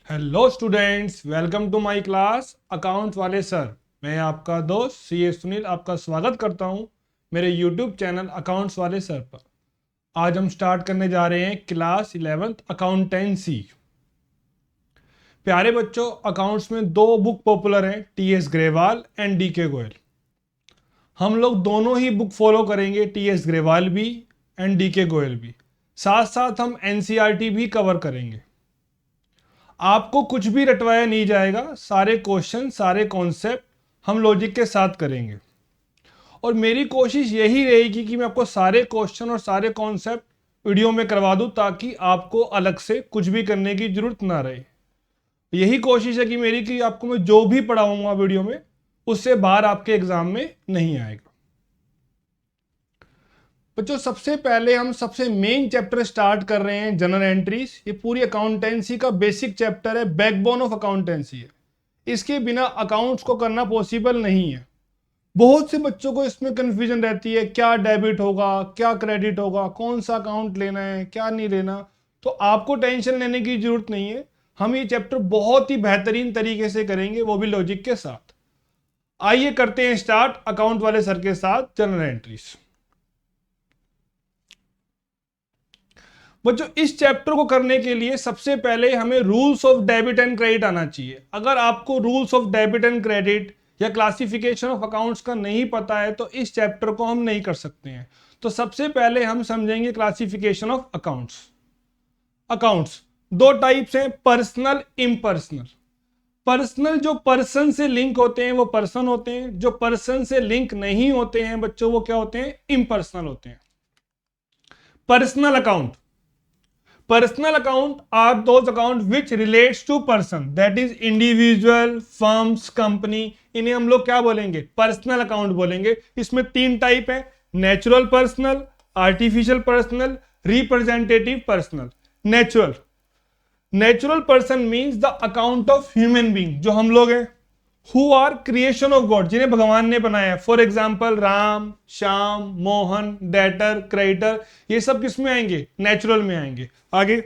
Hello students, welcome to my class account वाले sir. मैं आपका दोस्त सीए सुनील आपका स्वागत करता हूं मेरे यूट्यूब चैनल अकाउंट्स वाले सर पर। आज हम स्टार्ट करने जा रहे हैं क्लास 11th अकाउंटेंसी। प्यारे बच्चों, अकाउंट्स में दो बुक पॉपुलर हैं, TS Grewal and DK Goyal. हम लोग दोनों ही बुक फॉलो करेंगे, टीएस ग्रेवाल भी एंड डीके गोयल भी। साथ साथ हम एनसीईआरटी भी कवर करेंगे। आपको कुछ भी रटवाया नहीं जाएगा, सारे क्वेश्चन सारे कॉन्सेप्ट हम लॉजिक के साथ करेंगे। और मेरी कोशिश यही रहेगी कि मैं आपको सारे क्वेश्चन और सारे कॉन्सेप्ट वीडियो में करवा दूं, ताकि आपको अलग से कुछ भी करने की जरूरत ना रहे। यही कोशिश है कि मेरी कि आपको मैं जो भी पढ़ाऊंगा वीडियो में, उससे बाहर आपके एग्जाम में नहीं आएगा। बच्चों, सबसे पहले हम सबसे मेन चैप्टर स्टार्ट कर रहे हैं, जनरल एंट्रीज। ये पूरी अकाउंटेंसी का बेसिक चैप्टर है, बैकबोन ऑफ अकाउंटेंसी है। इसके बिना अकाउंट्स को करना पॉसिबल नहीं है। बहुत से बच्चों को इसमें कंफ्यूजन रहती है, क्या डेबिट होगा, क्या क्रेडिट होगा, कौन सा अकाउंट लेना है, क्या नहीं लेना। तो आपको टेंशन लेने की जरूरत नहीं है। हम ये चैप्टर बहुत ही बेहतरीन तरीके से करेंगे, वो भी लॉजिक के साथ। आइए करते हैं स्टार्ट अकाउंट वाले सर के साथ जनरल एंट्रीज। बच्चों, इस चैप्टर को करने के लिए सबसे पहले हमें rules of debit and credit आना चाहिए। अगर आपको rules of debit and credit या क्लासिफिकेशन ऑफ अकाउंट्स का नहीं पता है, तो इस चैप्टर को हम नहीं कर सकते हैं। तो सबसे पहले हम समझेंगे क्लासिफिकेशन ऑफ अकाउंट्स। अकाउंट्स दो टाइप्स हैं, पर्सनल, इम्पर्सनल। पर्सनल जो पर्सन से लिंक होते हैं वो पर्सन होते हैं, जो पर्सन से लिंक नहीं होते हैं बच्चों वो क्या होते हैं, इम्पर्सनल होते हैं। Personal account, personal account are those account which relates to person, that is individual, firms, company। इन्हें हम लोग क्या बोलेंगे, पर्सनल अकाउंट बोलेंगे। इसमें तीन टाइप है, natural personal, artificial personal, representative personal. Natural, natural person means the account of human being, जो हम लोग हैं, who are creation of God, जिन्हें भगवान ने बनाया। For example Ram, Shyam, Mohan, debtor, creditor, ये सब किस में आएंगे, नेचुरल में आएंगे। आगे,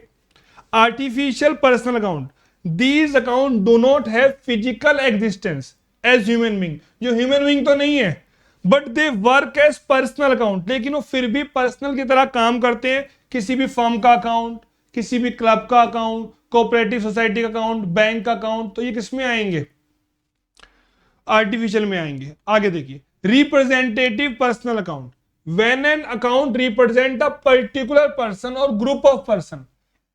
artificial personal account, these accounts do not have physical existence as human being, जो ह्यूमन बीइंग तो नहीं है, but they work as personal account, लेकिन वो फिर भी पर्सनल की तरह काम करते हैं। किसी भी फर्म का अकाउंट, किसी भी क्लब का अकाउंट, कोऑपरेटिव सोसाइटी का अकाउंट, बैंक का अकाउंट, तो ये किस में आएंगे, आर्टिफिशियल में आएंगे। आगे देखिए, representative personal account, when an account represent a particular person और group of person,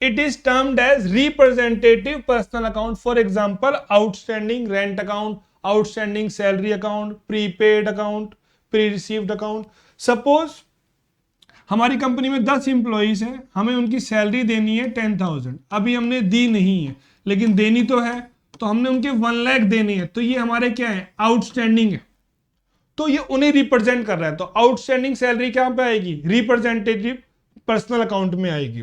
it is termed as representative personal account. For example outstanding rent account, outstanding salary account, prepaid account, pre received account. Suppose हमारी company में 10 employees हैं, हमें उनकी salary देनी है 10,000, अभी हमने दी नहीं है लेकिन देनी तो है, तो हमने उनके 1 लाख देनी है, तो ये हमारे क्या है, आउटस्टैंडिंग है। तो ये उन्हें रिप्रेजेंट कर रहा है, तो आउटस्टैंडिंग सैलरी कहां पे आएगी, रिप्रेजेंटेटिव पर्सनल अकाउंट में आएगी।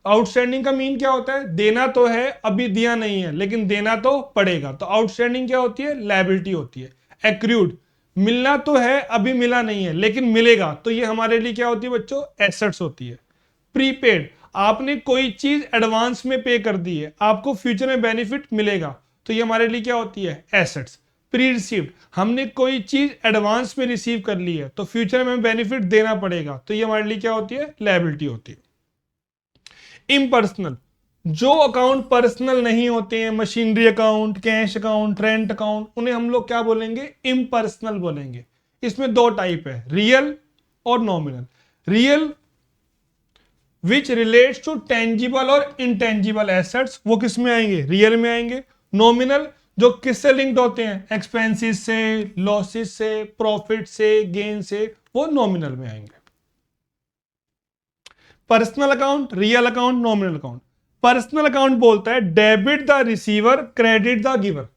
आउटस्टैंडिंग का मीन क्या होता है, देना तो है अभी दिया नहीं है लेकिन देना तो पड़ेगा, तो आउटस्टैंडिंग क्या होती है, लायबिलिटी होती है। एक्रूड, मिलना तो है अभी मिला नहीं है लेकिन मिलेगा, तो ये हमारे लिए क्या होती है बच्चों, एसेट्स होती है। प्रीपेड, आपने कोई चीज एडवांस में पे कर दी है, आपको फ्यूचर में बेनिफिट मिलेगा, तो ये हमारे लिए क्या होती है, एसेट्स। प्री रिसीव्ड, हमने कोई चीज एडवांस में रिसीव कर ली है तो फ्यूचर में बेनिफिट देना पड़ेगा, तो ये हमारे लिए क्या होती है, लायबिलिटी होती है। इम्पर्सनल, जो अकाउंट पर्सनल नहीं होते हैं, machinery account, cash account, rent account, उन्हें हम लोग क्या बोलेंगे, इम्पर्सनल बोलेंगे। इसमें दो टाइप है, रियल और nominal. Real which relates to tangible और इनटेंजिबल एसेट्स, वो किस में आएंगे, रियल में आएंगे। नॉमिनल, जो किससे लिंक्ड होते हैं, एक्सपेंसेस से, लॉसेस से, प्रॉफिट से, गेन से, वो नॉमिनल में आएंगे। Personal account, real account, nominal account. Personal account बोलता है debit the receiver, credit the giver.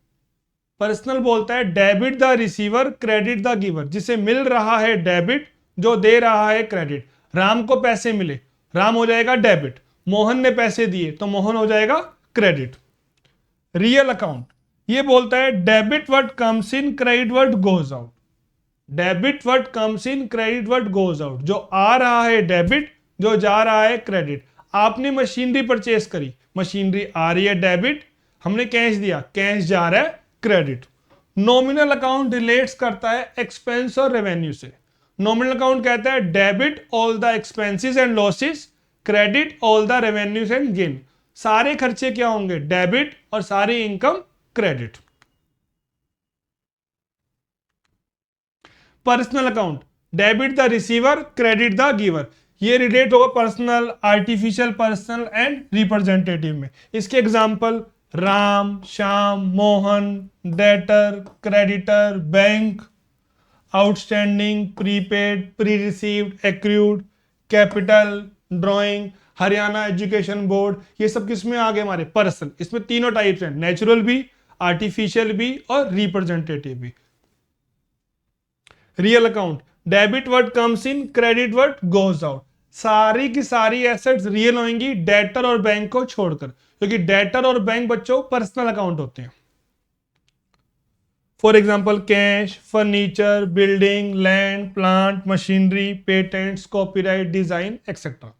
Personal बोलता है debit the receiver, credit the giver, जिसे मिल रहा है डेबिट, जो दे रहा है क्रेडिट। राम को पैसे मिले, राम हो जाएगा डेबिट, मोहन ने पैसे दिए तो मोहन हो जाएगा क्रेडिट। रियल अकाउंट ये बोलता है debit what comes in, credit what goes out. Debit what comes in, credit what goes out, जो आ रहा है डेबिट, जो जा रहा है क्रेडिट। आपने मशीनरी परचेस करी, मशीनरी आ रही है डेबिट, हमने कैश दिया, कैश जा रहा है क्रेडिट। नॉमिनल अकाउंट रिलेट्स करता है एक्सपेंस और रेवेन्यू से। नॉमिनल अकाउंट कहता है debit all the expenses and losses, credit all the revenues and gain. सारे खर्चे क्या होंगे, डेबिट, और सारी income credit. Personal account debit the receiver, credit the giver. ये रिलेट होगा personal, artificial personal and representative में। इसके example Ram, Shyam, Mohan, debtor, creditor, bank, outstanding, prepaid, pre received, accrued, capital, drawing, Haryana education board. ये सब किस में आ गए हमारे, पर्सनल। इसमें तीनों टाइप्स हैं, नेचुरल भी, आर्टिफिशियल भी और रिप्रेजेंटेटिव भी। Real account debit word comes in, credit word goes out. सारी की सारी एसेट्स रियल होंगी डेटर और बैंक को छोड़कर, क्योंकि डेटर और बैंक बच्चों पर्सनल अकाउंट होते हैं। For example cash, furniture, building, land, plant, machinery, patents, copyright, design etcetera.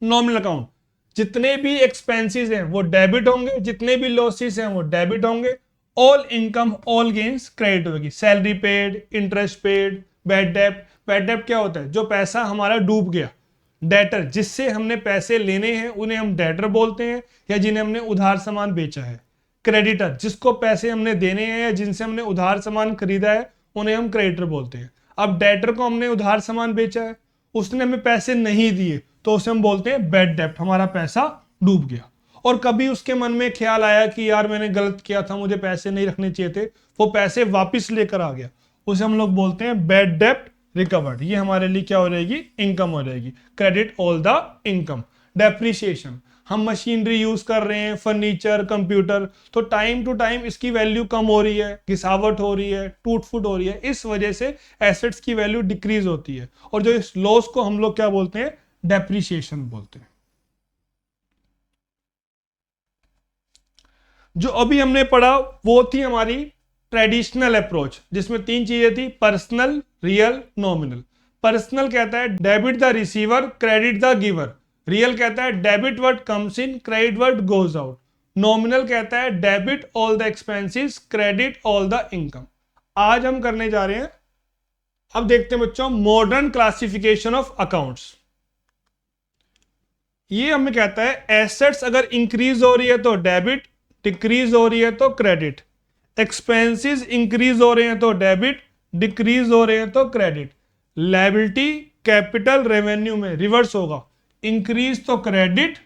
Nominal account जितने भी एक्सपेंसेस हैं वो डेबिट होंगे, जितने भी लॉसेस हैं वो डेबिट होंगे। All income, all gains credit होगी। Salary paid, interest paid, bad डेप्ट। बैड डेप्ट क्या होता है, जो पैसा हमारा डूब गया। डेटर जिससे हमने पैसे लेने हैं उन्हें हम डेटर बोलते हैं, या जिन्हें हमने उधार सामान बेचा है। क्रेडिटर जिसको पैसे हमने देने हैं या जिनसे हमने उधार सामान खरीदा है उन्हें हम क्रेडिटर बोलते हैं। अब डेटर को हमने उधार सामान बेचा है, उसने हमें पैसे नहीं दिए, तो उसे हम बोलते हैं बैड डेप्ट, हमारा पैसा डूब गया। और कभी उसके मन में ख्याल आया कि यार मैंने गलत किया था, मुझे पैसे नहीं रखने चाहिए थे, वो पैसे वापस लेकर आ गया, उसे हम लोग बोलते हैं बैड डेप्ट रिकवर्ड। ये हमारे लिए क्या हो रहेगी, इनकम हो रहेगी। Credit all the income. Depreciation, हम मशीनरी यूज कर रहे हैं, फर्नीचर, कंप्यूटर, तो टाइम टू टाइम इसकी वैल्यू कम हो रही है, घिसावट हो रही है, टूट फूट हो रही है, इस वजह से एसेट्स की वैल्यू डिक्रीज होती है। और जो इस लॉस को हम लोग क्या बोलते हैं, डेप्रिसिएशन बोलते हैं। जो अभी हमने पढ़ा वो थी हमारी ट्रेडिशनल अप्रोच, जिसमें तीन चीजें थी, पर्सनल, रियल, नॉमिनल। पर्सनल कहता है debit the receiver, credit the giver. Real कहता है debit word comes in, credit word goes out. Nominal कहता है debit all the expenses, credit all the income. आज हम करने जा रहे हैं, अब देखते हैं बच्चों, मॉडर्न क्लासिफिकेशन ऑफ अकाउंट्स। ये हमें कहता है एसेट्स अगर इंक्रीज हो रही है तो डेबिट, डिक्रीज हो रही है तो क्रेडिट। एक्सपेंसेस इंक्रीज हो रहे हैं तो डेबिट, डिक्रीज हो रहे हैं तो क्रेडिट। लायबिलिटी, कैपिटल, रेवेन्यू में रिवर्स होगा, इंक्रीज तो क्रेडिट,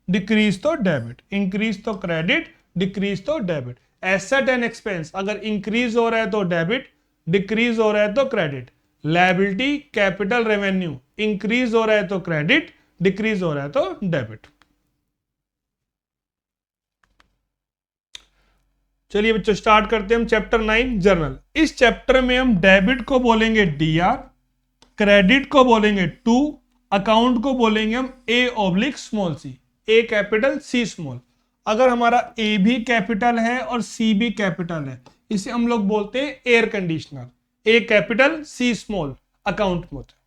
डिक्रीज तो डेबिट, इंक्रीज तो क्रेडिट, डिक्रीज तो डेबिट। एसेट एंड एक्सपेंस अगर इंक्रीज हो रहा है तो डेबिट, डिक्रीज हो रहा है तो credit. Liability, capital, revenue increase हो रहा है तो क्रेडिट, डिक्रीज हो रहा है तो डेबिट। चलिए बच्चों स्टार्ट करते हैं हम चैप्टर 9 जर्नल। इस चैप्टर में हम डेबिट को बोलेंगे DR, क्रेडिट को बोलेंगे टू, अकाउंट को बोलेंगे हम A/c, A capital C small. अगर हमारा A भी कैपिटल है और C भी कैपिटल है, इसे हम लोग बोलते हैं air conditioner. A capital C small account में होता है।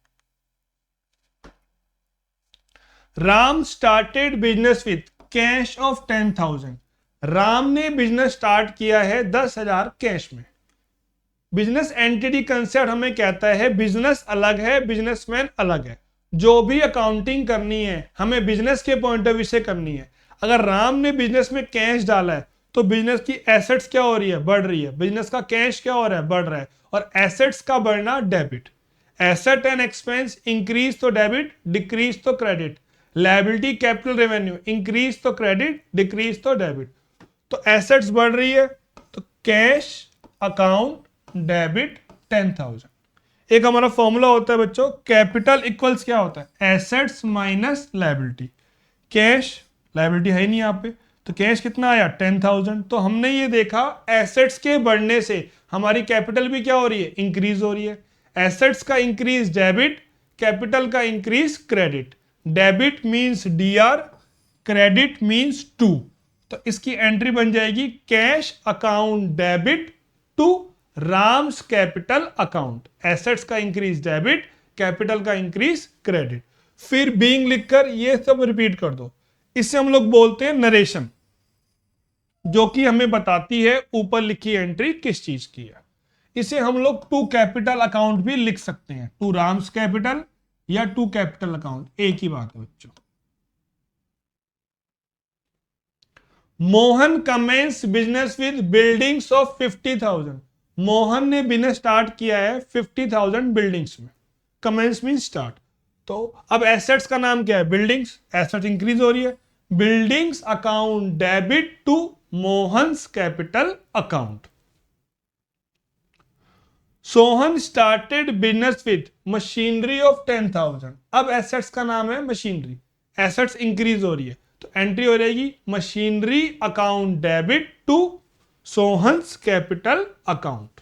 Ram started business with cash of 10,000। Ram ने बिजनेस स्टार्ट किया है 10,000 कैश में। बिजनेस एंटिटी कंसेप्ट हमें कहता है बिजनेस अलग है, बिजनेसमैन अलग है। जो भी अकाउंटिंग करनी है हमें बिजनेस के पॉइंट ऑफ व्यू से करनी है। अगर राम ने बिजनेस में कैश डाला है तो बिजनेस की एसेट्स क्या हो रही है, बढ़ रही है। बिजनेस का कैश क्या हो रहा है, बढ़ रहा है। और एसेट्स का बढ़ना debit. Asset and expense increase तो डेबिट, डिक्रीज तो credit. Liability, capital, revenue increase तो क्रेडिट, डिक्रीज तो डेबिट। तो एसेट्स बढ़ रही है तो कैश अकाउंट डेबिट 10,000। एक हमारा फॉर्मूला होता है बच्चों, कैपिटल इक्वल्स क्या होता है, assets minus liability. Cash, liability है ही नहीं यहाँ पे, तो कैश कितना आया 10,000। तो हमने ये देखा एसेट्स के बढ़ने से हमारी कैपिटल भी क्या हो रही है, इंक्रीज हो रही है। एसेट्स का इंक्रीज डेबिट, कैपिटल का increase credit. Debit means DR, credit means to. तो इसकी एंट्री बन जाएगी cash account debit to Ram's capital account. Assets का इंक्रीज डेबिट, कैपिटल का इंक्रीज क्रेडिट। फिर बीइंग लिखकर ये सब रिपीट कर दो। इससे हम लोग बोलते हैं नरेशन। जो कि हमें बताती है ऊपर लिखी एंट्री किस चीज की है। इसे हम लोग टू कैपिटल अकाउंट भी लिख सकते हैं, टू राम्स कैपिटल या टू कैपिटल अकाउंट, एक ही बात है बच्चों। Mohan commence business with buildings of 50,000। Mohan ने बिजनेस स्टार्ट किया है 50,000 बिल्डिंग्स में। Commence mean start. तो अब एसेट्स का नाम क्या है? बिल्डिंग्स। एसेट इंक्रीज हो रही है, buildings account debit to Mohan's capital account. Sohan started business with machinery of 10,000। अब एसेट्स का नाम है मशीनरी, एसेट्स इंक्रीज हो रही है, तो एंट्री हो जाएगी machinery account debit to Sohan's capital account.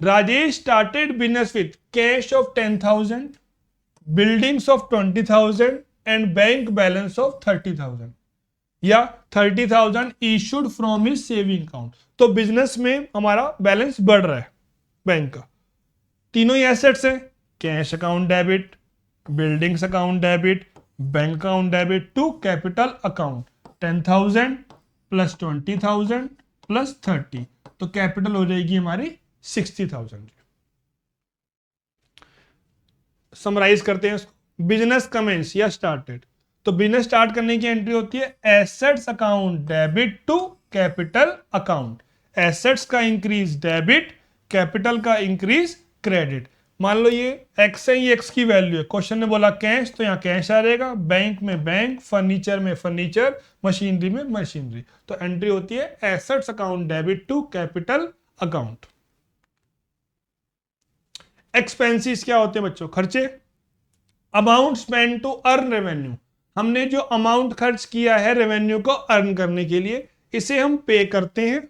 Rajesh started business with cash of 10,000, buildings of 20,000 and bank balance of 30,000, या 30,000 issued from his saving account. तो बिजनेस में हमारा बैलेंस बढ़ रहा है बैंक का, तीनों ही एसेट्स हैं, cash account debit, buildings account debit, bank account debit to capital account. 10,000 plus 20,000 plus 30, तो कैपिटल हो जाएगी हमारी 60,000। समराइज करते हैं इसको। बिजनेस कमेंस या स्टार्टेड, तो बिजनेस स्टार्ट करने की एंट्री होती है assets account debit to capital account. Assets का इंक्रीज डेबिट, कैपिटल का इंक्रीज क्रेडिट। मान लो ये एक्स है, ये एक्स की वैल्यू है, क्वेश्चन ने बोला कैश, तो यहाँ कैश आ जाएगा, बैंक में बैंक, फर्नीचर में फर्नीचर, मशीनरी में मशीनरी। तो एंट्री होती है assets account debit to capital account. Expenses क्या होते हैं बच्चों? खर्चे। Amount spend to earn revenue, हमने जो अमाउंट खर्च किया है रेवेन्यू को अर्न करने के लिए, इसे हम पे करते हैं।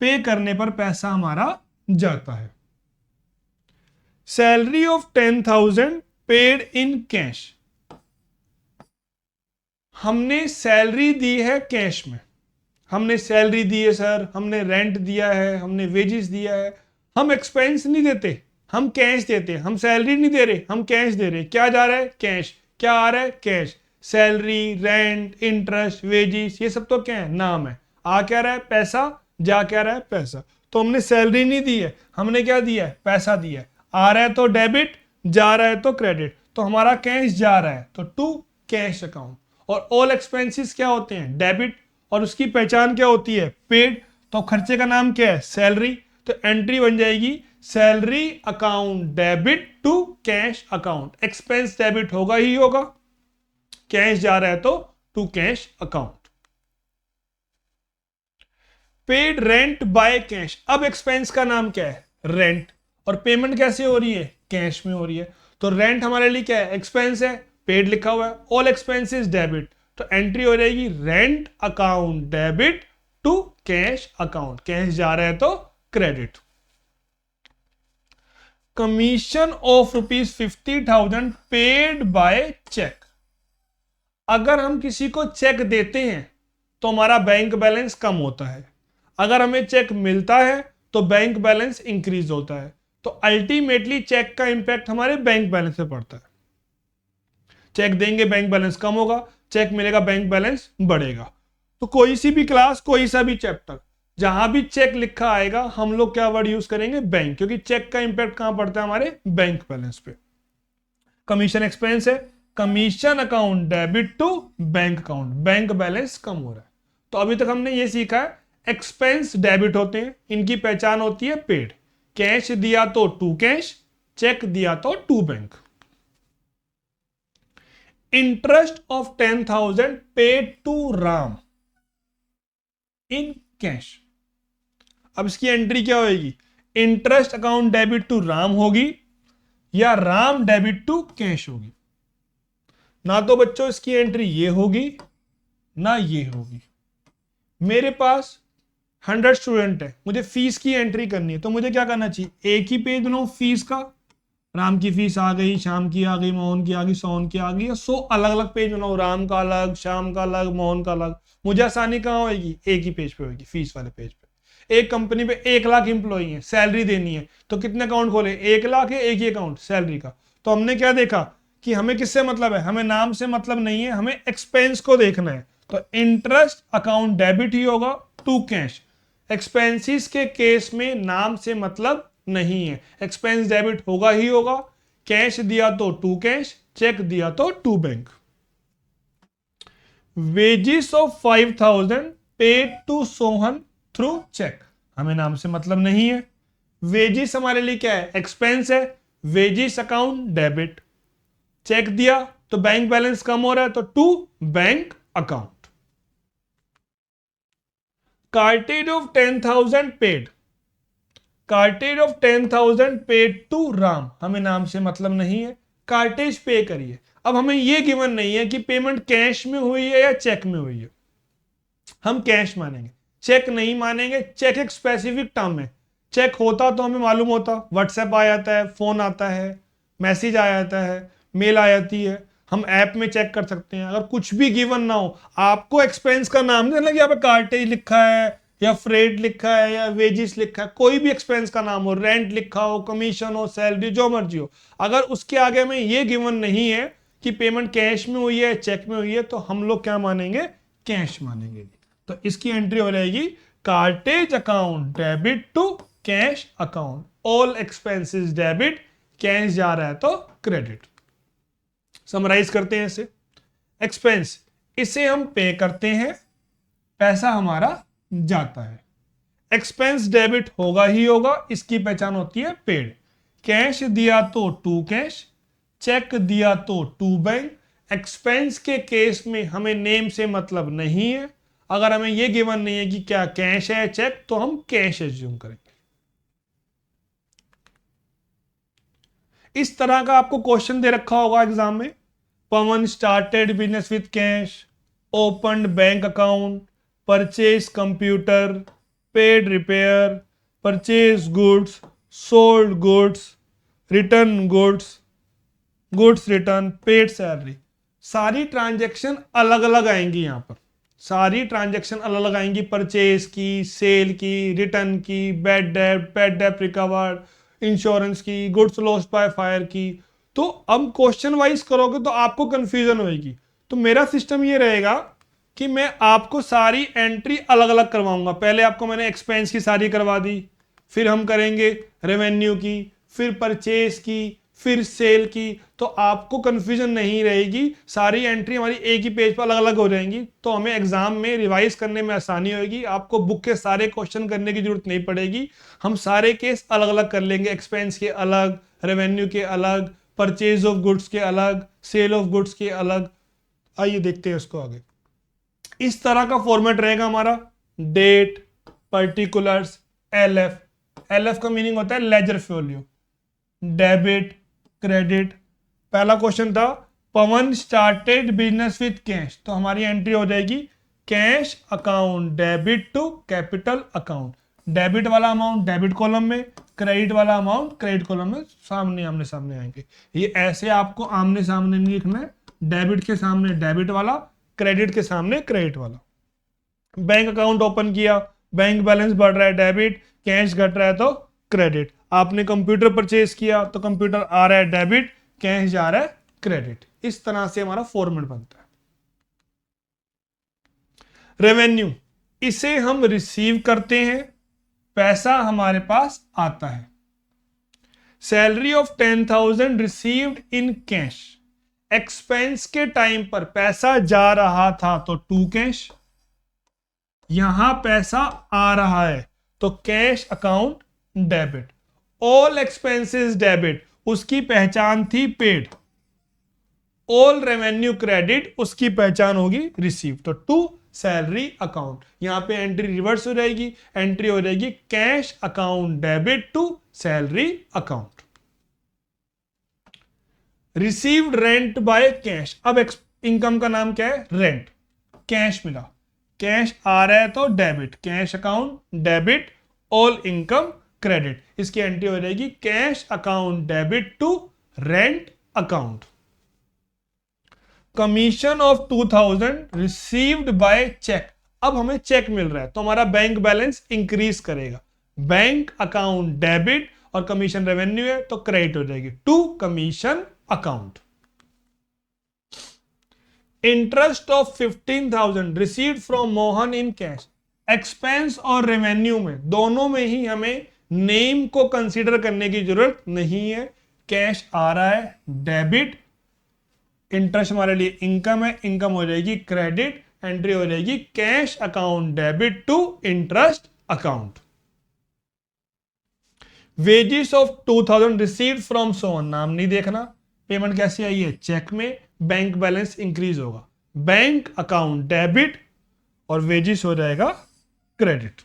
पे करने पर पैसा हमारा जाता है। Salary of 10,000 paid in cash, हमने सैलरी दी है कैश में। हमने सैलरी दी है सर, हमने रेंट दिया है, हमने वेजेस दिया है। हम एक्सपेंस नहीं देते, हम कैश देते हैं। हम सैलरी नहीं दे रहे, हम कैश दे रहे हैं। क्या जा रहा है? कैश। क्या आ रहा है? Cash. Salary, rent, interest, wages, ये सब तो क्या है? नाम है। आ क्या रहा है? पैसा। जा क्या रहा है? पैसा। तो हमने सैलरी नहीं दी है, हमने क्या दिया है? पैसा दिया है। आ रहा है तो डेबिट, जा रहा है तो क्रेडिट, तो हमारा कैश जा रहा है, तो टू कैश अकाउंट। और ऑल एक्सपेंसेस क्या होते हैं? डेबिट, और उसकी पहचान क्या होती है? पेड। तो खर्चे का नाम क्या है? सैलरी। तो एंट्री बन जाएगी salary account debit to cash account. Expense debit होगा ही होगा, कैश जा रहा है तो to cash account. Paid rent by cash, अब एक्सपेंस का नाम क्या है? रेंट। और पेमेंट कैसे हो रही है? कैश में हो रही है। तो रेंट हमारे लिए क्या है? एक्सपेंस है, पेड लिखा हुआ है। ऑल एक्सपेंसेस डेबिट, तो एंट्री हो जाएगी rent account debit to cash account. Cash जा रहा है तो credit. Commission of ₹50,000 paid by cheque, अगर हम किसी को चेक देते हैं तो हमारा बैंक बैलेंस कम होता है, अगर हमें चेक मिलता है तो बैंक बैलेंस इंक्रीज होता है। तो अल्टीमेटली चेक का इंपैक्ट हमारे बैंक बैलेंस पे पड़ता है। चेक देंगे बैंक बैलेंस कम होगा, चेक मिलेगा बैंक बैलेंस बढ़ेगा। तो कोई सी भी क्लास, कोई सा भी चैप्टर, जहां भी चेक लिखा आएगा हम लोग क्या वर्ड यूज करेंगे? बैंक, क्योंकि चेक का इंपैक्ट कहां पड़ता है? हमारे बैंक बैलेंस पे। कमीशन एक्सपेंस है, commission account debit to bank account, bank balance कम हो रहा है। तो अभी तक हमने ये सीखा है एक्सपेंस डेबिट होते हैं, इनकी पहचान होती है पेड। कैश दिया तो टू कैश, चेक दिया तो to bank. Interest of 10,000 paid to Ram in cash, अब इसकी एंट्री क्या होगी? Interest account debit to Ram होगी या राम डेबिट टू कैश होगी। ना तो बच्चों इसकी एंट्री ये होगी ना ये होगी। मेरे पास 100 स्टूडेंट है, मुझे फीस की एंट्री करनी है, तो मुझे क्या करना चाहिए? एक ही पेज बनाऊं फीस का, राम की फीस आ गई, श्याम की आ गई, मोहन की आ गई, सोहन की आ गई, या 100 अलग अलग पेज बनाऊं, राम का अलग, श्याम का अलग, मोहन का अलग। मुझे आसानी कहां होगी? एक ही पेज पे होगी, फीस वाले पेज पे। एक कंपनी पे 1 लाख इंप्लॉई है, सैलरी देनी है, तो कितने अकाउंट खोले? 1 लाख है, एक ही अकाउंट सैलरी का। तो हमने क्या देखा कि हमें किससे मतलब है, हमें नाम से मतलब नहीं है, हमें एक्सपेंस को देखना है। तो इंटरेस्ट अकाउंट डेबिट ही होगा टू कैश। एक्सपेंसेस के केस में नाम से मतलब नहीं है, एक्सपेंस डेबिट होगा ही होगा। कैश दिया तो टू कैश, चेक दिया तो to bank. Wages of 5,000 paid to Sohan through cheque, हमें नाम से मतलब नहीं है। वेजिस हमारे लिए क्या है, एक्सपेंस है, वेजिस अकाउंट डेबिट। चेक दिया तो बैंक बैलेंस कम हो रहा है, तो to bank account. Cartage of 10,000 paid, cartage of 10,000 paid to Ram, हमें नाम से मतलब नहीं है, कार्टेज पे करिए। अब हमें यह गिवन नहीं है कि पेमेंट कैश में हुई है या चेक में हुई है, हम कैश मानेंगे, चेक नहीं मानेंगे। चेक एक स्पेसिफिक टर्म है, चेक होता तो हमें मालूम होता, व्हाट्सएप आ जाता है, फोन आता है, मैसेज आ जाता है, मेल आ जाती है, हम ऐप में चेक कर सकते हैं। अगर कुछ भी गिवन ना हो, आपको एक्सपेंस का नाम नहीं लगे, यहाँ पे कार्टेज लिखा है या फ्रेट लिखा है या वेजिस लिखा है, कोई भी एक्सपेंस का नाम हो, रेंट लिखा हो, कमीशन हो, सैलरी, जो मर्जी हो, अगर उसके आगे में ये गिवन नहीं है कि पेमेंट कैश में हुई है चेक में हुई है, तो हम लोग क्या मानेंगे, कैश मानेंगे। तो इसकी एंट्री हो जाएगी cartage account debit to cash account, all expenses debit, cash जा रहा है तो क्रेडिट। समराइज करते हैं इसे, एक्सपेंस इसे हम पे करते हैं, पैसा हमारा जाता है, एक्सपेंस डेबिट होगा ही होगा, इसकी पहचान होती है पेड। कैश दिया तो टू कैश, चेक दिया तो टू बैंक। एक्सपेंस के केस में हमें नेम से मतलब नहीं है, अगर हमें यह गिवन नहीं है कि क्या कैश है चेक, तो हम कैश एज्यूम करेंगे। इस तरह का आपको क्वेश्चन दे रखा होगा एग्जाम में, Pawan started business with cash, opened bank account, purchase computer, paid repair, purchase goods, sold goods, return goods, goods return, paid salary. सारी ट्रांजैक्शन अलग अलग आएंगी, यहां पर सारी ट्रांजैक्शन अलग अलग आएंगी, परचेज की, सेल की, रिटर्न की, बैड डेट रिकवर्ड, इंश्योरेंस की, गुड्स लॉस्ट बाय फायर की। तो अब क्वेश्चन वाइज करोगे तो आपको कंफ्यूजन होगी। तो मेरा सिस्टम ये रहेगा कि मैं आपको सारी एंट्री अलग अलग करवाऊंगा। पहले आपको मैंने एक्सपेंस की सारी करवा दी, फिर हम करेंगे रेवेन्यू की, फिर परचेज की, फिर सेल की। तो आपको कंफ्यूजन नहीं रहेगी, सारी एंट्री हमारी एक ही पेज पर अलग अलग हो जाएंगी, तो हमें एग्जाम में रिवाइज करने में आसानी होगी। आपको बुक के सारे क्वेश्चन करने की जरूरत नहीं पड़ेगी, हम सारे केस अलग अलग कर लेंगे, एक्सपेंस के अलग, रेवेन्यू के अलग, परचेज ऑफ गुड्स के अलग, सेल ऑफ गुड्स के अलग। आइए देखते हैं उसको आगे। इस तरह का फॉर्मेट रहेगा हमारा, डेट, पर्टिकुलर्स, एलएफ। एलएफ का मीनिंग होता है लेजर फॉलियो, डेबिट, क्रेडिट। पहला क्वेश्चन था Pawan started business with cash, तो हमारी एंट्री हो जाएगी cash account debit to capital account. Debit वाला अमाउंट डेबिट कॉलम में, क्रेडिट वाला अमाउंट क्रेडिट कॉलम में, सामने आमने सामने आएंगे। ये ऐसे आपको आमने सामने नहीं लिखना है, डेबिट के सामने डेबिट वाला, क्रेडिट के सामने क्रेडिट वाला। बैंक अकाउंट ओपन किया, बैंक बैलेंस बढ़ रहा है डेबिट, कैश घट रहा है तो क्रेडिट। आपने कंप्यूटर परचेज किया तो कंप्यूटर आ रहा है डेबिट, कैश जा रहा है क्रेडिट। इस तरह से हमारा फॉर्मेट बनता है। रेवेन्यू, इसे हम रिसीव करते हैं, पैसा हमारे पास आता है। Salary of 10,000 received in cash, expense के टाइम पर पैसा जा रहा था तो टू कैश, यहां पैसा आ रहा है तो cash account debit. All expenses debit, उसकी पहचान थी पेड। ऑल रेवेन्यू क्रेडिट, उसकी पहचान होगी रिसीव, तो टू सैलरी अकाउंट। यहां पे एंट्री रिवर्स हो जाएगी, एंट्री हो जाएगी cash account debit to salary account. Received rent by cash, अब इनकम का नाम क्या है, रेंट। कैश मिला, कैश आ रहा है तो debit, cash account debit, all income credit. इसकी एंट्री हो जाएगी cash account debit to rent account. Commission of 2,000 received by cheque, अब हमें चेक मिल रहा है तो हमारा बैंक बैलेंस इंक्रीज करेगा, बैंक अकाउंट डेबिट, और कमीशन रेवेन्यू है तो क्रेडिट हो जाएगी to commission account. Interest of 15,000 received from Mohan in cash. Expense और रेवेन्यू में दोनों में ही हमें नेम को कंसीडर करने की जरूरत नहीं है। कैश आ रहा है डेबिट, इंटरेस्ट हमारे लिए इनकम है, इनकम हो जाएगी क्रेडिट, एंट्री हो जाएगी cash account debit to interest account. Wages of 2000 received from Sohan, नाम नहीं देखना, पेमेंट कैसे आई है चेक में, बैंक बैलेंस इंक्रीज होगा, बैंक अकाउंट डेबिट और वेजेस हो जाएगा credit.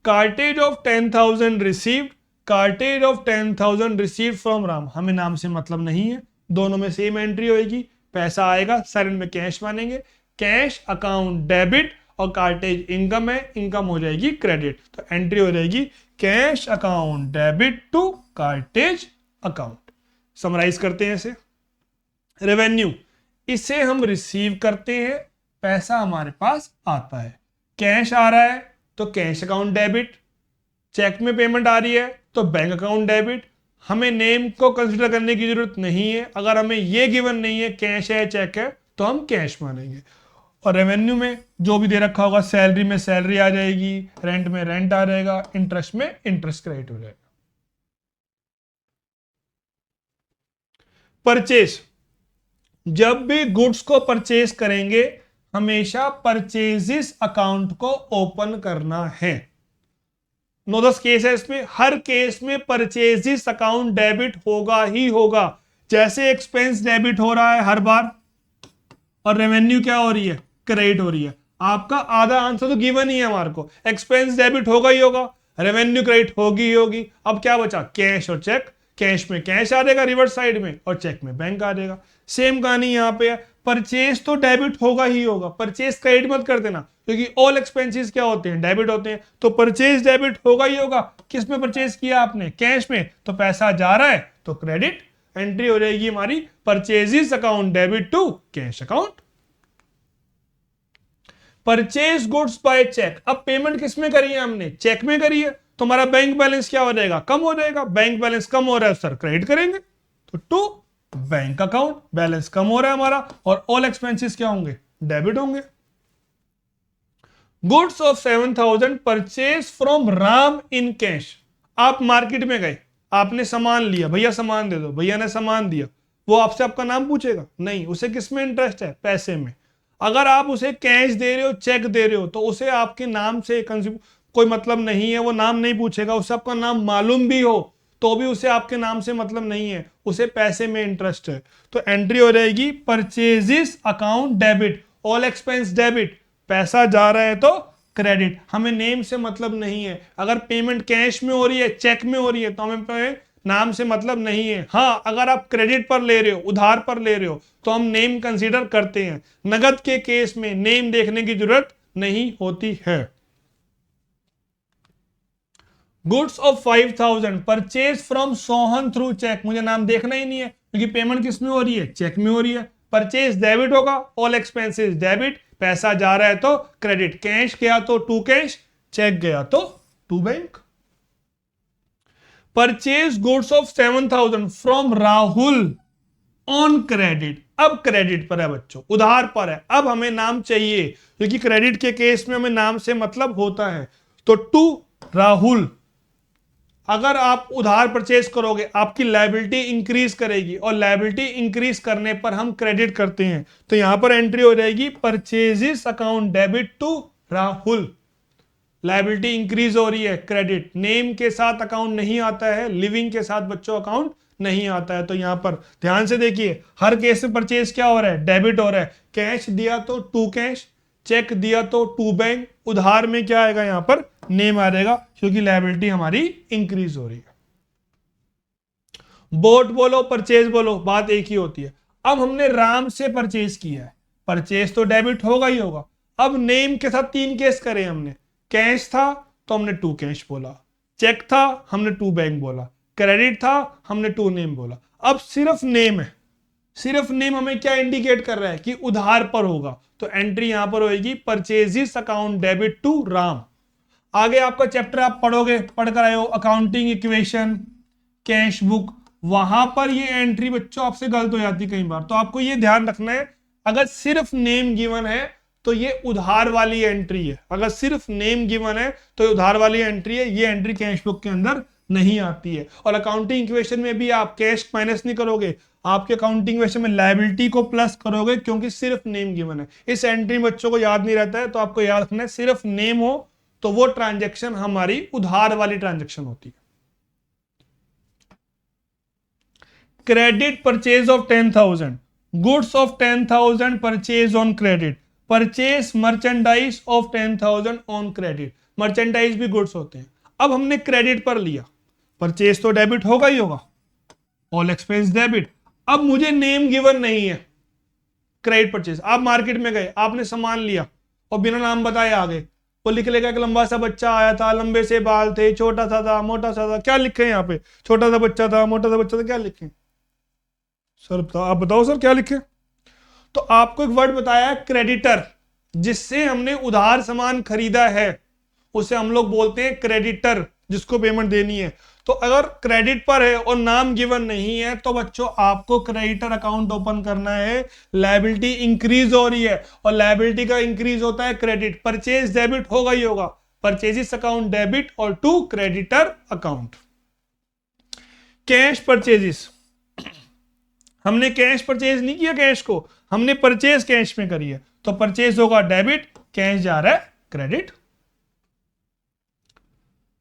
Cartage of 10,000 received, cartage of 10,000 received from Ram, हमें नाम से मतलब नहीं है, दोनों में सेम एंट्री होगी, पैसा आएगा साइड में कैश मानेंगे, कैश अकाउंट डेबिट और कार्टेज इनकम है, इनकम हो जाएगी क्रेडिट, तो एंट्री हो जाएगी cash account debit to cartage account. Summarise करते हैं इसे। रेवेन्यू, इसे हम रिसीव करते हैं, पैसा हमारे पास आता है, कैश आ रहा है तो कैश अकाउंट डेबिट, चेक में पेमेंट आ रही है तो बैंक अकाउंट डेबिट। हमें नेम को कंसीडर करने की जरूरत नहीं है, अगर हमें ये गिवन नहीं है कैश है चेक है तो हम कैश मानेंगे। और रेवेन्यू में जो भी दे रखा होगा, सैलरी में सैलरी आ जाएगी, रेंट में रेंट आ जाएगा, इंटरेस्ट में इंटरेस्ट क्रेडिट हो जाएगा। परचेज, जब भी गुड्स को परचेज करेंगे हमेशा परचेजेस अकाउंट को ओपन करना है। 9-10 केस है इसमें, हर केस में परचेजेस अकाउंट डेबिट होगा ही होगा। जैसे एक्सपेंस डेबिट हो रहा है हर बार और रेवेन्यू क्या हो रही है क्रेडिट हो रही है। आपका आधा आंसर तो गिवन ही है हमारे को, एक्सपेंस डेबिट होगा ही होगा, रेवेन्यू क्रेडिट होगी ही होगी। अब क्या बचा कैश और चेक, कैश में कैश आ जाएगा रिवर्स साइड में और चेक में बैंक आ जाएगा। सेम कहानी यहां पे है, परचेज तो डेबिट होगा ही होगा, परचेज क्रेडिट मत कर देना क्योंकि ऑल एक्सपेंसेस क्या होते हैं डेबिट होते हैं, तो परचेज डेबिट होगा ही होगा। किस में परचेज किया आपने कैश में, तो पैसा जा रहा है तो क्रेडिट, एंट्री हो जाएगी हमारी purchases account debit to cash account. Purchase goods by cheque, अब पेमेंट किस में करी है हमने चेक में करी है, तो हमारा बैंक बैलेंस क्या हो जाएगा कम हो जाएगा, बैंक बैलेंस कम हो रहा है सर क्रेडिट करेंगे तो टू बैंक अकाउंट, बैलेंस कम हो रहा है हमारा और ऑल एक्सपेंसेस क्या होंगे डेबिट होंगे। Goods of 7,000 purchase from Ram in cash, आप मार्केट में गए आपने सामान लिया, भैया सामान दे दो, भैया ने सामान दिया, वो आपसे आपका नाम पूछेगा नहीं, उसे किस में इंटरेस्ट है पैसे में। अगर आप उसे कैश दे रहे हो चेक दे रहे हो तो उसे आपके नाम से कोई मतलब नहीं है, वो नाम नहीं पूछेगा, उसे आपका नाम मालूम भी हो तो भी उसे आपके नाम से मतलब नहीं है, उसे पैसे में इंटरेस्ट है। तो एंट्री हो जाएगी purchases account debit, all expense debit, पैसा जा रहा है तो क्रेडिट, हमें नेम से मतलब नहीं है। अगर पेमेंट कैश में हो रही है चेक में हो रही है तो हमें नाम से मतलब नहीं है। हाँ अगर आप क्रेडिट पर ले रहे हो उधार पर ले रहे हो तो हम नेम कंसीडर करते हैं, नगद के केस में नेम देखने की जरूरत नहीं होती है। Goods of 5,000 purchase from Sohan through cheque, मुझे नाम देखना ही नहीं है क्योंकि पेमेंट किस में हो रही है चेक में हो रही है, परचेज डेबिट होगा, ऑल एक्सपेंसेस डेबिट, पैसा जा रहा है तो क्रेडिट, कैश गया तो टू कैश, चेक गया तो to bank. Purchase goods of 7,000 from Rahul on credit, अब क्रेडिट पर है बच्चों, उधार पर है, अब हमें नाम चाहिए क्योंकि क्रेडिट के केस में हमें नाम से मतलब होता है। तो टू राहुल, अगर आप उधार परचेज करोगे आपकी लायबिलिटी इंक्रीज करेगी और लायबिलिटी इंक्रीज करने पर हम क्रेडिट करते हैं, तो यहां पर एंट्री हो जाएगी purchases account debit to Rahul, liability increase हो रही है क्रेडिट, नेम के साथ अकाउंट नहीं आता है, लिविंग के साथ बच्चों अकाउंट नहीं आता है। तो यहां पर ध्यान से देखिए हर केस में परचेज क्या हो रहा है डेबिट हो रहा है, कैश दिया तो टू कैश, चेक दिया तो टू बैंक, उधार में क्या आएगा यहां पर नेम आ जाएगा क्योंकि लायबिलिटी हमारी इंक्रीज हो रही है। बोट बोलो परचेज बोलो बात एक ही होती है। अब हमने राम से परचेज किया है, परचेज तो डेबिट होगा ही होगा। अब नेम के साथ तीन केस करे हमने, कैश था तो हमने टू कैश बोला, चेक था हमने टू बैंक बोला, क्रेडिट था हमने टू नेम बोला। अब सिर्फ नेम है, सिर्फ नेम हमें क्या इंडिकेट कर रहा है कि उधार पर होगा, तो एंट्री यहां पर होगी purchases account debit to Ram. आगे आपका चैप्टर आप पढ़ोगे, पढ़कर आए हो अकाउंटिंग इक्वेशन, कैश बुक, वहां पर ये एंट्री बच्चों आपसे गलत हो जाती है कई बार, तो आपको ये ध्यान रखना है अगर सिर्फ नेम गिवन है तो ये उधार वाली एंट्री है, अगर सिर्फ नेम गिवन है तो ये उधार वाली एंट्री है, ये एंट्री कैश बुक के अंदर नहीं आती है। और अकाउंटिंग इक्वेशन में भी आप कैश माइनस नहीं करोगे, आपके अकाउंटिंग इक्वेशन में लायबिलिटी को प्लस करोगे, क्योंकि सिर्फ नेम गिवन है। इस एंट्री बच्चों को याद नहीं रहता है, तो आपको याद रखना है सिर्फ नेम हो तो वो ट्रांजेक्शन हमारी उधार वाली ट्रांजेक्शन होती है। Credit purchase of 10,000, goods of 10,000 purchase on credit, purchase merchandise of 10,000 on credit. Merchandise भी गुड्स होते हैं। अब हमने क्रेडिट पर लिया, परचेज तो डेबिट होगा ही होगा, ऑल एक्सपेंस डेबिट। अब मुझे नेम गिवन नहीं है, क्रेडिट परचेज। आप मार्केट में गए, आपने सामान लिया और बिना नाम बताए आ गए, वो लिख लेगा एक लंबा सा बच्चा आया था, लंबे से बाल थे, छोटा सा था, मोटा सा था। क्या लिखे यहाँ पे? छोटा सा बच्चा था, मोटा सा बच्चा था, क्या लिखे सर? बताओ, आप बताओ सर क्या लिखे? तो आपको एक वर्ड बताया है क्रेडिटर, जिससे हमने उधार सामान खरीदा है उसे हम लोग बोलते हैं क्रेडिटर, जिसको पेमेंट देनी है। तो अगर क्रेडिट पर है और नाम गिवन नहीं है तो बच्चों आपको क्रेडिटर अकाउंट ओपन करना है। लायबिलिटी इंक्रीज हो रही है और लायबिलिटी का इंक्रीज होता है क्रेडिट, परचेज डेबिट होगा ही होगा, परचेजिस अकाउंट डेबिट और टू क्रेडिटर अकाउंट। कैश परचेजिस, हमने कैश परचेज नहीं किया, कैश को हमने परचेज कैश में करी है, तो परचेज होगा डेबिट, कैश जा रहा है क्रेडिट।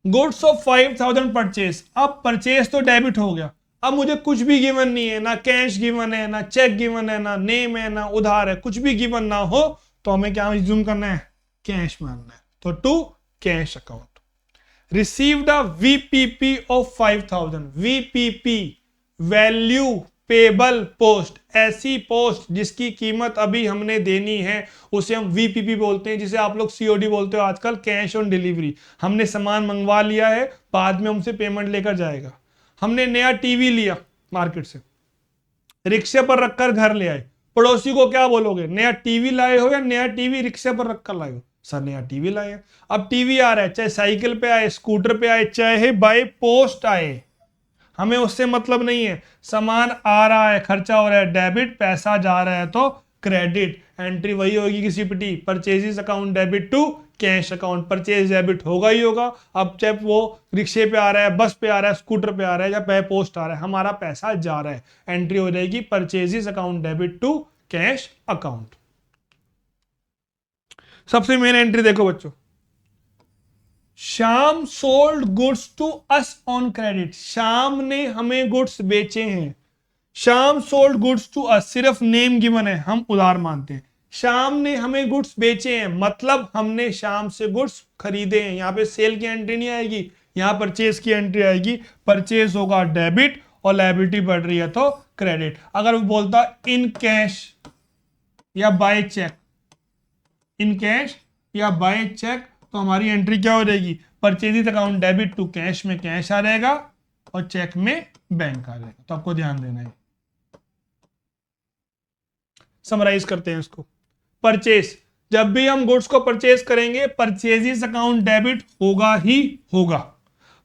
गुड्स ऑफ 5,000 परचेज, अब परचेज तो डेबिट हो गया, अब मुझे कुछ भी गिवन नहीं है, ना कैश गिवन है, ना चेक गिवन है, ना नेम है, ना उधार है, कुछ भी गिवन ना हो, तो हमें क्या रिज्यूम करना है? कैश मानना है, तो to cash account. Received a VPP of 5,000, VPP value payable post, ऐसी पोस्ट जिसकी कीमत अभी हमने देनी है उसे हम वीपीपी बोलते हैं, जिसे आप लोग सीओडी बोलते हो आजकल, कैश ऑन डिलीवरी। हमने सामान मंगवा लिया है, बाद में हमसे पेमेंट लेकर जाएगा। हमने नया टीवी लिया मार्केट से, रिक्शे पर रखकर घर ले आए, पड़ोसी को क्या बोलोगे? नया टीवी लाए हो या नया टीवी रिक्शे पर रखकर लाए हो? सर नया टीवी लाए हैं। अब टीवी आ रहा है, चाहे साइकिल पे आए, स्कूटर पे आए, चाहे बाय पोस्ट आए, हमें उससे मतलब नहीं है। सामान आ रहा है, खर्चा हो रहा है, डेबिट, पैसा जा रहा है तो क्रेडिट। एंट्री वही होगी कि CPT, purchases account debit to cash account, purchase debit होगा ही होगा। अब चाहे वो रिक्शे पे आ रहा है, बस पे आ रहा है, स्कूटर पे आ रहा है या बाय पोस्ट आ रहा है, हमारा पैसा जा रहा है, एंट्री हो जाएगी purchases account debit to cash account. सबसे मेन एंट्री देखो बच्चों, Shyam sold goods to us on credit, Shyam ने हमें गुड्स बेचे हैं। Shyam sold goods to us, सिर्फ नेम गिवन है, हम उधार मानते हैं। श्याम ने हमें गुड्स बेचे हैं, मतलब हमने श्याम से गुड्स खरीदे हैं। यहां पे सेल की एंट्री नहीं आएगी, यहां परचेज की एंट्री आएगी। परचेज होगा डेबिट और लायबिलिटी बढ़ रही है तो क्रेडिट। अगर वो बोलता इन कैश या बाय चेक, इन कैश या बाय चेक, तो हमारी एंट्री क्या हो जाएगी? Purchasing account debit to cash में कैश आ जाएगा और चेक में बैंक आ जाएगा। तो आपको ध्यान देना है। समराइज करते हैं इसको। परचेज, जब भी हम गुड्स को परचेज करेंगे परचेजिस अकाउंट डेबिट होगा ही होगा,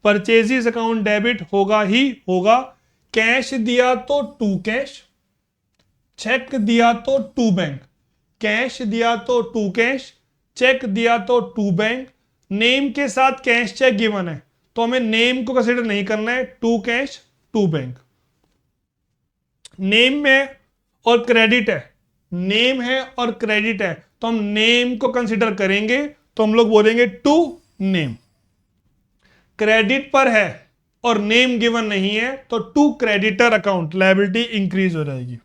परचेजिस अकाउंट डेबिट होगा ही होगा। कैश दिया तो टू कैश, चेक दिया तो टू बैंक, कैश दिया तो टू कैश, चेक दिया तो टू बैंक। नेम के साथ कैश चेक गिवन है तो हमें नेम को कंसीडर नहीं करना है, to cash to bank. Name में और क्रेडिट है, नेम है और क्रेडिट है तो हम नेम को कंसीडर करेंगे, तो हम लोग बोलेंगे टू नेम। क्रेडिट पर है और नेम गिवन नहीं है तो to creditor account, liability increase हो जाएगी।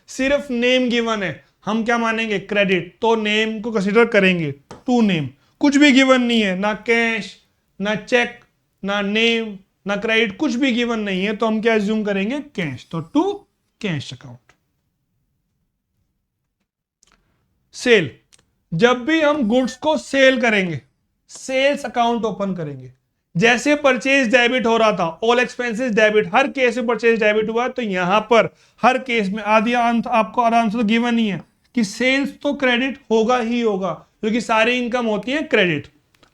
सिर्फ नेम गिवन है, हम क्या मानेंगे? क्रेडिट, तो नेम को कंसीडर करेंगे टू नेम। कुछ भी गिवन नहीं है, ना कैश ना चेक ना नेम ना क्रेडिट, कुछ भी गिवन नहीं है तो हम क्या एज्यूम करेंगे? कैश, तो टू कैश अकाउंट। सेल, जब भी हम गुड्स को सेल करेंगे सेल्स अकाउंट ओपन करेंगे। जैसे परचेज डेबिट हो रहा था, ऑल एक्सपेंसेस डेबिट, हर केस में परचेज डेबिट हुआ, तो यहां पर हर केस में आधी आपको आराम से तो गिवन ही है कि सेल्स तो क्रेडिट होगा ही होगा, क्योंकि सारी इनकम होती है क्रेडिट।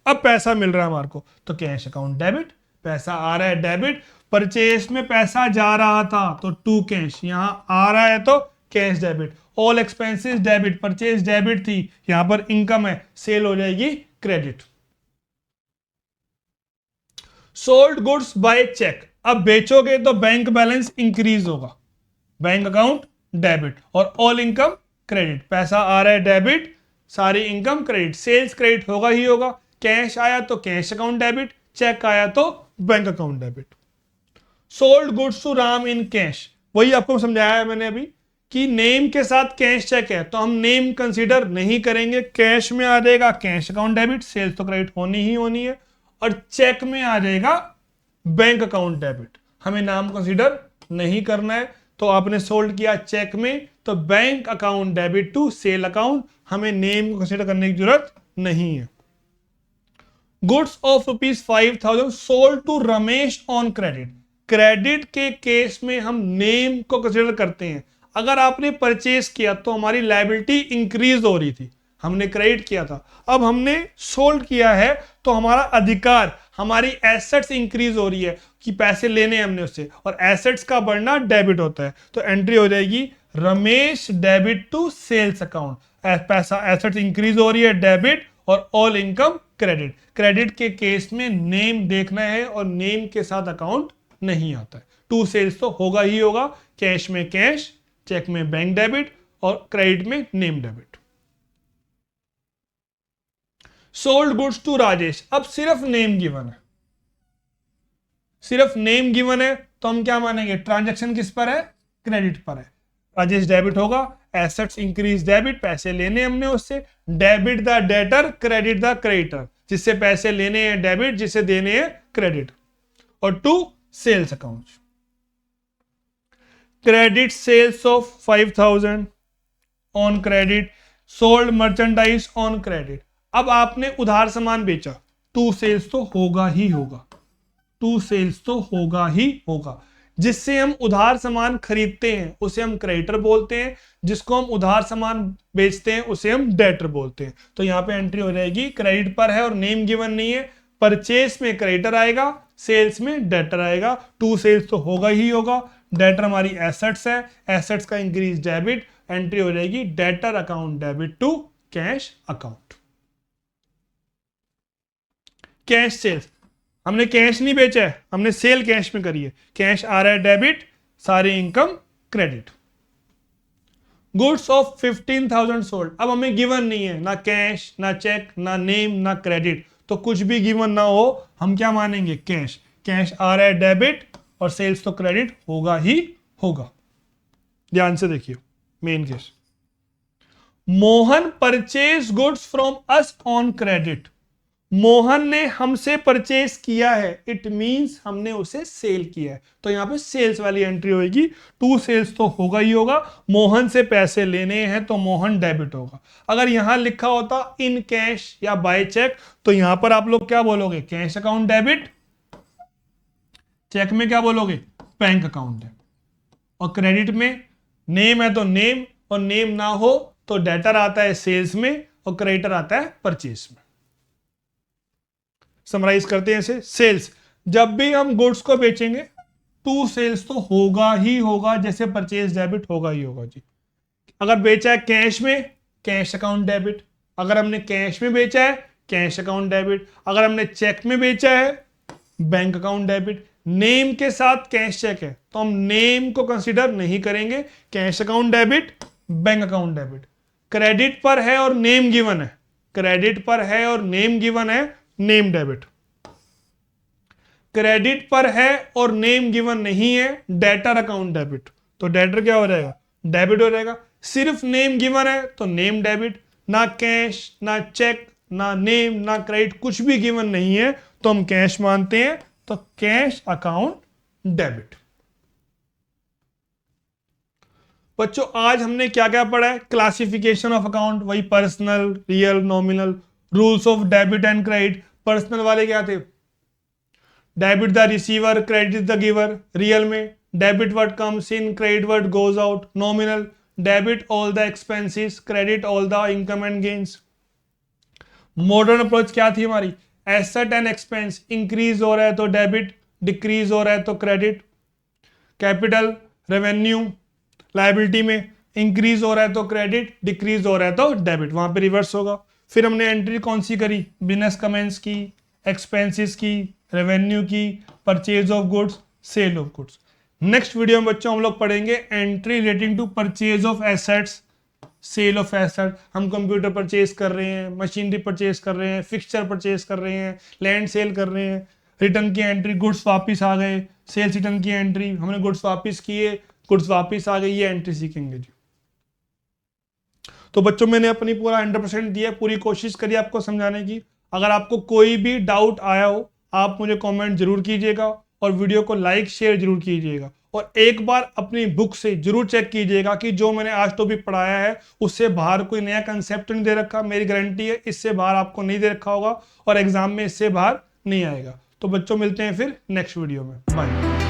अब पैसा मिल रहा है हमारे को तो कैश अकाउंट डेबिट, पैसा आ रहा है डेबिट, परचेस में पैसा जा रहा था तो टू कैश, यहां आ रहा है तो cash debit. All expenses debit, purchase debit थी, यहां पर इनकम है, सेल हो जाएगी credit. Sold goods by cheque, अब बेचोगे तो बैंक बैलेंस इंक्रीज होगा, बैंक अकाउंट डेबिट, और ऑल इनकम क्रेडिट, पैसा आ रहा है डेबिट, सारी इनकम क्रेडिट, सेल्स क्रेडिट होगा ही होगा। कैश आया तो कैश अकाउंट डेबिट, चेक आया तो bank account debit. Sold goods to Ram in cash, वही आपको समझाया है मैंने अभी कि नेम के साथ कैश चेक है तो हम नेम कंसीडर नहीं करेंगे, कैश में आ जाएगा कैश अकाउंट डेबिट, सेल्स तो क्रेडिट होनी ही होनी है, और चेक में आ जाएगा बैंक अकाउंट डेबिट, हमें नाम कंसीडर नहीं करना है। तो आपने सोल्ड किया चेक में तो bank account debit to sale account, हमें नेम कंसीडर करने की जरूरत नहीं है। Goods of ₹5,000 sold to Ramesh on credit, credit के केस में हम नेम को कंसीडर करते हैं। अगर आपने परचेस किया तो हमारी लायबिलिटी इंक्रीज हो रही थी, हमने क्रेडिट किया था, अब हमने सोल्ड किया है तो हमारा अधिकार, हमारी एसेट्स इंक्रीज हो रही है कि पैसे लेने हैं हमने उससे, और एसेट्स का बढ़ना डेबिट होता है, तो एंट्री हो जाएगी Ramesh debit to sales account, पैसा एसेट्स इंक्रीज हो रही है डेबिट, और ऑल इनकम क्रेडिट। क्रेडिट के केस में नेम देखना है और नेम के साथ अकाउंट नहीं आता है, टू सेल्स तो होगा ही होगा, कैश में कैश, चेक में बैंक डेबिट, और क्रेडिट में name debit. Sold goods to Rajesh, अब सिर्फ नेम गिवन है, सिर्फ नेम गिवन है तो हम क्या मानेंगे, ट्रांजैक्शन किस पर है, क्रेडिट पर है, राजेश डेबिट होगा, एसेट्स इंक्रीज डेबिट, पैसे लेने हमने उससे, debit the debtor credit the creditor, जिससे पैसे लेने हैं डेबिट, जिसे देने हैं क्रेडिट, और to sales account. Credit sales of 5,000 on credit, sold merchandise on credit, अब आपने उधार सामान बेचा, टू सेल्स तो होगा ही होगा, टू सेल्स तो होगा ही होगा, जिससे हम उधार सामान खरीदते हैं उसे हम क्रेडिटर बोलते हैं, जिसको हम उधार सामान बेचते हैं उसे हम डेटर बोलते हैं। तो यहां पे एंट्री हो जाएगी, क्रेडिट पर है और नेम गिवन नहीं है, परचेस में क्रेडिटर आएगा, सेल्स में डेटर आएगा, टू सेल्स तो होगा ही होगा, डेटर हमारी एसेट्स है, एसेट्स का इंक्रीज डेबिट, एंट्री हो जाएगी debtor account debit to cash account. Cash sales, हमने कैश नहीं बेचा है, हमने सेल कैश में करी है, कैश आ रहा है डेबिट, सारी income credit. Goods of 15,000 sold, अब हमें गिवन नहीं है, ना कैश ना चेक ना नेम ना क्रेडिट, तो कुछ भी गिवन ना हो हम क्या मानेंगे, कैश, कैश आ रहा है डेबिट, और सेल्स तो क्रेडिट होगा ही होगा। ध्यान से देखिए main case, Mohan purchase goods from us on credit, Mohan ने हमसे परचेस किया है, इट मींस हमने उसे सेल किया है, तो यहां पे सेल्स वाली एंट्री होगी, टू सेल्स तो होगा ही होगा, मोहन से पैसे लेने हैं तो मोहन डेबिट होगा। अगर यहां लिखा होता इन कैश या बाय चेक तो यहां पर आप लोग क्या बोलोगे, कैश अकाउंट डेबिट, चेक में क्या बोलोगे, बैंक अकाउंट डेबिट, और क्रेडिट में नेम है तो नेम, और नेम ना हो तो डेटर आता है सेल्स में और क्रेडिटर आता है परचेस में। समराइज करते हैं इसे, सेल्स, जब भी हम गुड्स को बेचेंगे टू सेल्स तो होगा ही होगा, जैसे परचेज डेबिट होगा ही होगा जी। अगर बेचा है कैश में, कैश अकाउंट डेबिट, अगर हमने कैश में बेचा है कैश अकाउंट डेबिट, अगर हमने चेक में बेचा है बैंक अकाउंट डेबिट, नेम के साथ कैश चेक है तो हम नेम को कंसीडर नहीं करेंगे, cash account debit bank account debit. Credit पर है और नेम गिवन है, क्रेडिट पर है और नेम गिवन है, नेम डेबिट। क्रेडिट पर है और नेम गिवन नहीं है, डेटर अकाउंट डेबिट, तो डेटर क्या हो जाएगा, डेबिट हो जाएगा। सिर्फ नेम गिवन है तो नेम डेबिट, ना कैश ना चेक ना नेम ना क्रेडिट, कुछ भी गिवन नहीं है तो हम कैश मानते हैं, तो कैश अकाउंट डेबिट। बच्चों आज हमने क्या क्या पढ़ा है, क्लासिफिकेशन ऑफ अकाउंट, वही personal real nominal, rules of debit and credit. Personal वाले क्या थे, debit the receiver credit the giver, real में debit what comes in credit what goes out, nominal debit all the expenses credit all the income and gains. Modern approach क्या थी हमारी, asset and expense increase हो रहा है तो debit, decrease हो रहा है तो क्रेडिट, कैपिटल रेवेन्यू लायबिलिटी में इंक्रीज हो रहा है तो क्रेडिट, डिक्रीज हो रहा है तो डेबिट, वहां पे रिवर्स होगा। फिर हमने एंट्री कौन सी करी, बिजनेस कमेंस की, एक्सपेंसेस की, रेवेन्यू की, purchase of goods, sale of goods. Next video में बच्चों हम लोग पढ़ेंगे entry relating to purchase of assets, sale of asset. हम कंप्यूटर परचेज कर रहे हैं, मशीनरी परचेज कर रहे हैं, फिक्सचर परचेज कर रहे हैं, लैंड सेल कर रहे हैं, रिटर्न की एंट्री, गुड्स वापस आ गए, सेल्स रिटर्न की एंट्री, हमने गुड्स वापस किए, गुड्स वापस आ गई, ये एंट्री सीखेंगे जी। तो बच्चों मैंने अपनी पूरा 100% दिया, पूरी कोशिश करी आपको समझाने की। अगर आपको कोई भी डाउट आया हो आप मुझे कमेंट जरूर कीजिएगा और वीडियो को लाइक शेयर जरूर कीजिएगा। और एक बार अपनी बुक से जरूर चेक कीजिएगा कि जो मैंने आज टॉपिक पढ़ाया है उससे बाहर कोई नया कंसेप्ट नहीं दे रखा। मेरी गारंटी है इससे बाहर आपको नहीं दे रखा होगा और एग्जाम में इससे बाहर नहीं आएगा। तो बच्चों मिलते हैं फिर नेक्स्ट वीडियो में, बाय।